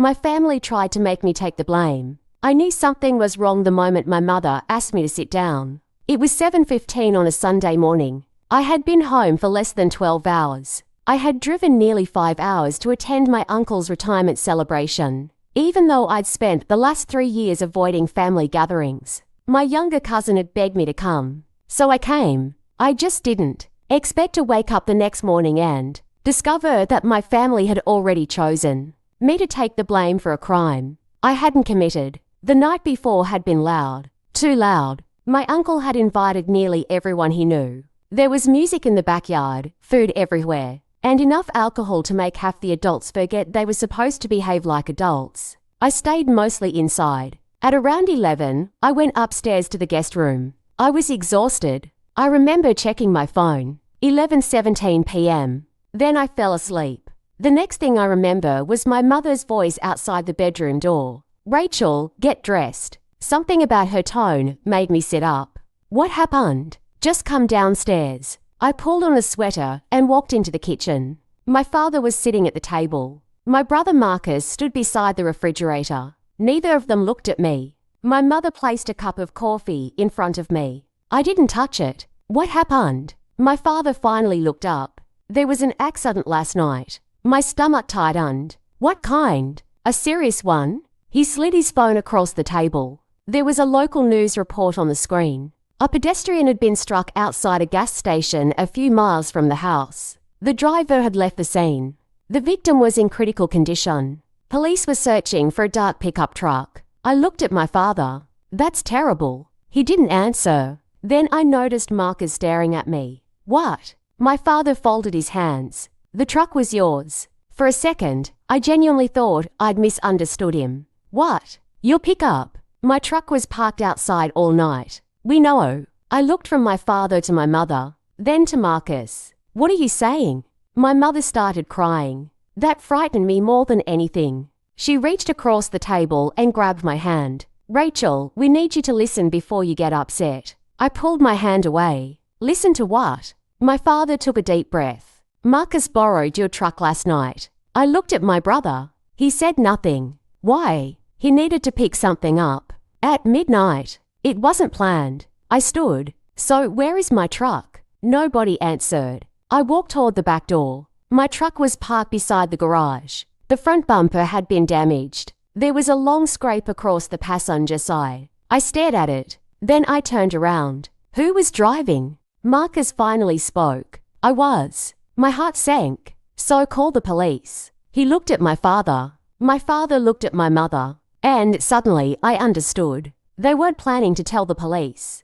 My family tried to make me take the blame. I knew something was wrong the moment my mother asked me to sit down. It was 7:15 on a Sunday morning. I had been home for less than 12 hours. I had driven nearly 5 hours to attend my uncle's retirement celebration. Even though I'd spent the last 3 years avoiding family gatherings, my younger cousin had begged me to come. So I came. I just didn't expect to wake up the next morning and discover that my family had already chosen me to take the blame for a crime I hadn't committed. The night before had been loud. Too loud. My uncle had invited nearly everyone he knew. There was music in the backyard, food everywhere, and enough alcohol to make half the adults forget they were supposed to behave like adults. I stayed mostly inside. At around 11, I went upstairs to the guest room. I was exhausted. I remember checking my phone. 11:17 p.m. Then I fell asleep. The next thing I remember was my mother's voice outside the bedroom door. "Rachel, get dressed." Something about her tone made me sit up. "What happened?" "Just come downstairs." I pulled on a sweater and walked into the kitchen. My father was sitting at the table. My brother Marcus stood beside the refrigerator. Neither of them looked at me. My mother placed a cup of coffee in front of me. I didn't touch it. "What happened?" My father finally looked up. "There was an accident last night." My stomach tightened. "What kind?" "A serious one." He slid his phone across the table. There was a local news report on the screen. A pedestrian had been struck outside a gas station a few miles from the house. The driver had left the scene. The victim was in critical condition. Police were searching for a dark pickup truck. I looked at my father. "That's terrible." He didn't answer. Then I noticed Marcus staring at me. "What?" My father folded his hands. "The truck was yours." For a second, I genuinely thought I'd misunderstood him. "What?" "Your pickup." "My truck was parked outside all night." "We know." I looked from my father to my mother, then to Marcus. "What are you saying?" My mother started crying. That frightened me more than anything. She reached across the table and grabbed my hand. "Rachel, we need you to listen before you get upset." I pulled my hand away. "Listen to what?" My father took a deep breath. "Marcus borrowed your truck last night." I looked at my brother. He said nothing. "Why?" "He needed to pick something up." "At midnight." "It wasn't planned." I stood. "So where is my truck?" Nobody answered. I walked toward the back door. My truck was parked beside the garage. The front bumper had been damaged. There was a long scrape across the passenger side. I stared at it. Then I turned around. Who was driving? Marcus finally spoke. "I was." My heart sank. "So call the police." He looked at my father. My father looked at my mother. And suddenly I understood. They weren't planning to tell the police.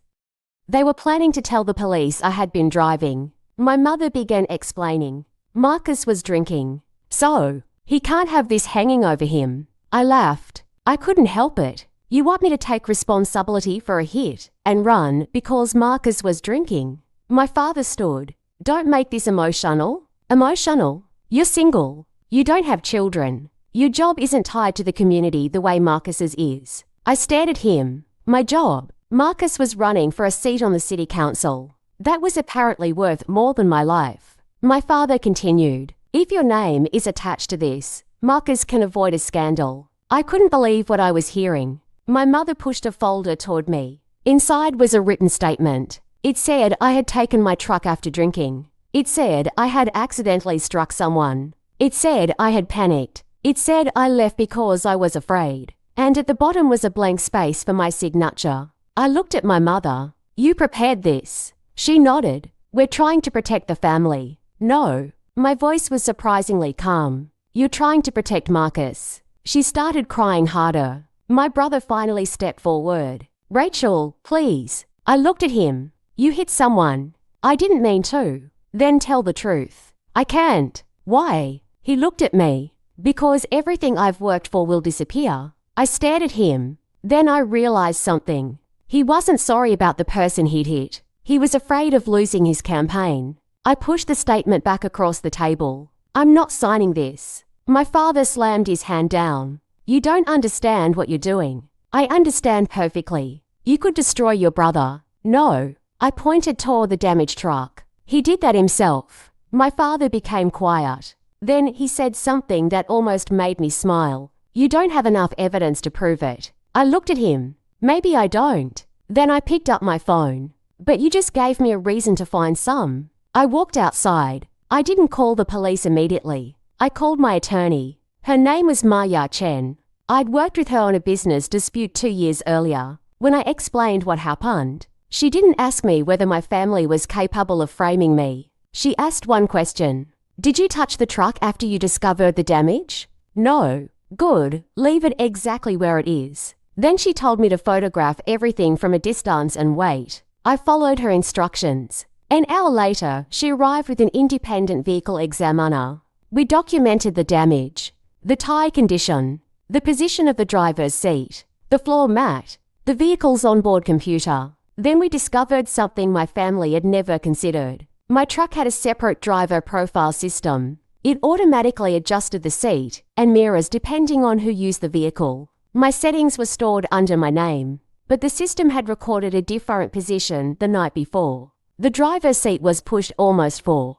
They were planning to tell the police I had been driving. My mother began explaining. Marcus was drinking. "So, he can't have this hanging over him." I laughed. "I couldn't help it. You want me to take responsibility for a hit and run because Marcus was drinking?" My father stood. "Don't make this emotional." "Emotional? You're single. You don't have children. Your job isn't tied to the community the way Marcus's is." I stared at him. My job. Marcus was running for a seat on the city council. That was apparently worth more than my life. My father continued. "If your name is attached to this, Marcus can avoid a scandal." I couldn't believe what I was hearing. My mother pushed a folder toward me. Inside was a written statement. It said I had taken my truck after drinking. It said I had accidentally struck someone. It said I had panicked. It said I left because I was afraid. And at the bottom was a blank space for my signature. I looked at my mother. "You prepared this?" She nodded. "We're trying to protect the family." "No." My voice was surprisingly calm. "You're trying to protect Marcus." She started crying harder. My brother finally stepped forward. "Rachel, please." I looked at him. "You hit someone." "I didn't mean to." "Then tell the truth." "I can't." "Why?" He looked at me. "Because everything I've worked for will disappear." I stared at him. Then I realized something. He wasn't sorry about the person he'd hit. He was afraid of losing his campaign. I pushed the statement back across the table. "I'm not signing this." My father slammed his hand down. "You don't understand what you're doing." "I understand perfectly. You could destroy your brother." "No." I pointed toward the damaged truck. "He did that himself." My father became quiet. Then he said something that almost made me smile. You don't have enough evidence to prove it. I looked at him. Maybe I don't. Then I picked up my phone. But you just gave me a reason to find some. I walked outside. I didn't call the police immediately. I called my attorney. Her name was Maya Chen. I'd worked with her on a business dispute 2 years earlier. When I explained what happened, she didn't ask me whether my family was capable of framing me. She asked one question. Did you touch the truck after you discovered the damage? No. Good. Leave it exactly where it is. Then she told me to photograph everything from a distance and wait. I followed her instructions. An hour later, she arrived with an independent vehicle examiner. We documented the damage, the tyre condition, the position of the driver's seat, the floor mat, the vehicle's onboard computer. Then we discovered something my family had never considered. My truck had a separate driver profile system. It automatically adjusted the seat and mirrors depending on who used the vehicle. My settings were stored under my name, but the system had recorded a different position the night before. The driver's seat was pushed almost 4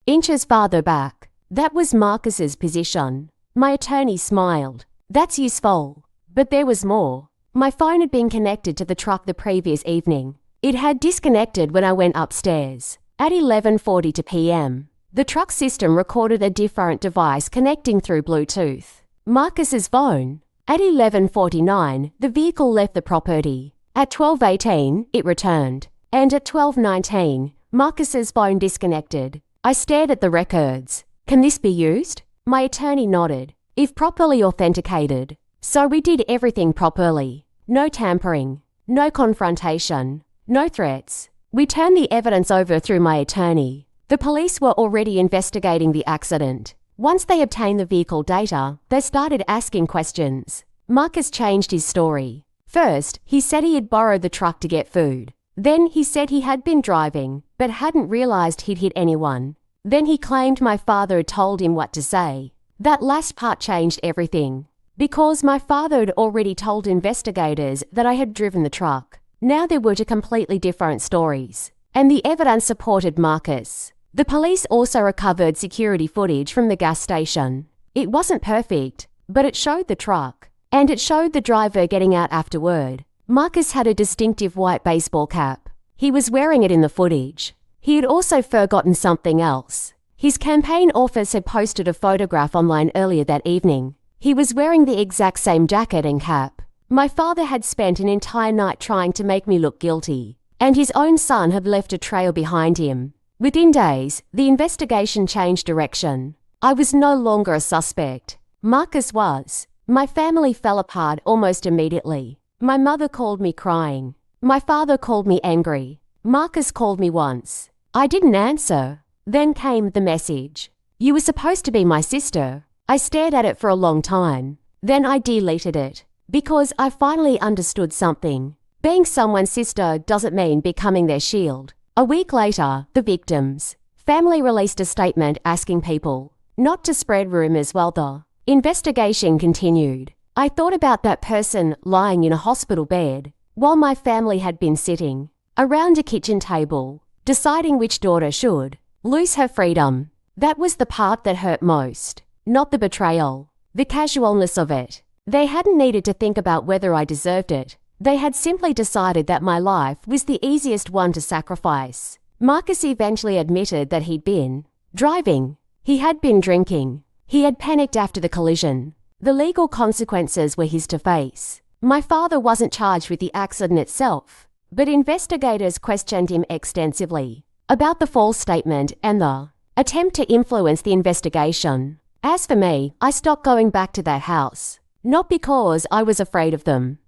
inches farther back. That was Marcus's position. My attorney smiled. That's useful. But there was more. My phone had been connected to the truck the previous evening. It had disconnected when I went upstairs. At 11:40 p.m., the truck system recorded a different device connecting through Bluetooth. Marcus's phone. At 11:49, the vehicle left the property. At 12:18, it returned. And at 12:19, Marcus's phone disconnected. I stared at the records. Can this be used? My attorney nodded. If properly authenticated. So we did everything properly. No tampering. No confrontation. No threats. We turned the evidence over through my attorney. The police were already investigating the accident. Once they obtained the vehicle data, they started asking questions. Marcus changed his story. First, he said he had borrowed the truck to get food. Then he said he had been driving, but hadn't realized he'd hit anyone. Then he claimed my father had told him what to say. That last part changed everything. Because my father had already told investigators that I had driven the truck. Now there were two completely different stories. And the evidence supported Marcus. The police also recovered security footage from the gas station. It wasn't perfect, but it showed the truck. And it showed the driver getting out afterward. Marcus had a distinctive white baseball cap. He was wearing it in the footage. He had also forgotten something else. His campaign office had posted a photograph online earlier that evening. He was wearing the exact same jacket and cap. My father had spent an entire night trying to make me look guilty, and his own son had left a trail behind him. Within days, the investigation changed direction. I was no longer a suspect. Marcus was. My family fell apart almost immediately. My mother called me crying. My father called me angry. Marcus called me once. I didn't answer. Then came the message. You were supposed to be my sister. I stared at it for a long time. Then I deleted it. Because I finally understood something. Being someone's sister doesn't mean becoming their shield. A week later, the victims' family released a statement asking people not to spread rumors while the investigation continued. I thought about that person lying in a hospital bed while my family had been sitting around a kitchen table, deciding which daughter should lose her freedom. That was the part that hurt most, not the betrayal, the casualness of it. They hadn't needed to think about whether I deserved it. They had simply decided that my life was the easiest one to sacrifice. Marcus eventually admitted that he'd been driving. He had been drinking. He had panicked after the collision. The legal consequences were his to face. My father wasn't charged with the accident itself, but investigators questioned him extensively about the false statement and the attempt to influence the investigation. As for me, I stopped going back to that house. Not because I was afraid of them.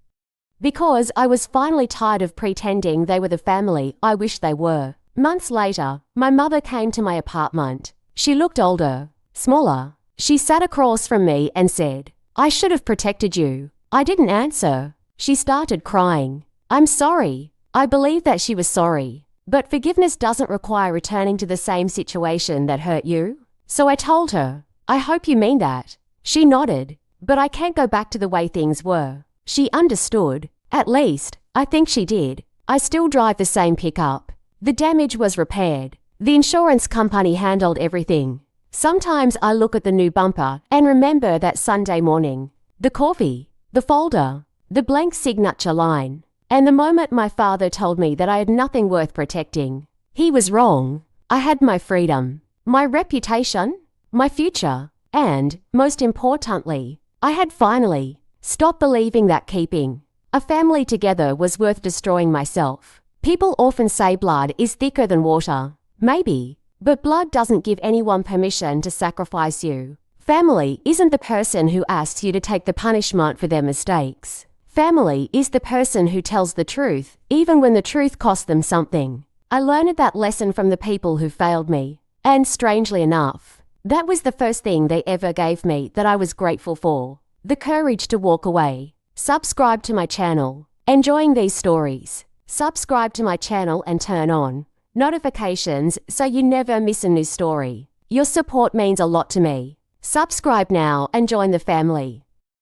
Because I was finally tired of pretending they were the family I wished they were. Months later, my mother came to my apartment. She looked older, smaller. She sat across from me and said, I should have protected you. I didn't answer. She started crying. I'm sorry. I believe that she was sorry. But forgiveness doesn't require returning to the same situation that hurt you. So I told her, I hope you mean that. She nodded. But I can't go back to the way things were. She understood. At least, I think she did. I still drive the same pickup. The damage was repaired. The insurance company handled everything. Sometimes I look at the new bumper and remember that Sunday morning. the coffee, the folder, the blank signature line, and the moment my father told me that I had nothing worth protecting. He was wrong. I had my freedom, my reputation, my future, and, most importantly, I had finally stopped believing that keeping a family together was worth destroying myself. People often say blood is thicker than water. Maybe, but blood doesn't give anyone permission to sacrifice you. Family isn't the person who asks you to take the punishment for their mistakes. Family is the person who tells the truth, even when the truth costs them something. I learned that lesson from the people who failed me. And strangely enough, that was the first thing they ever gave me that I was grateful for. The courage to walk away. Subscribe to my channel. Enjoying these stories? Subscribe to my channel and turn on notifications so you never miss a new story. Your support means a lot to me. Subscribe now and join the family.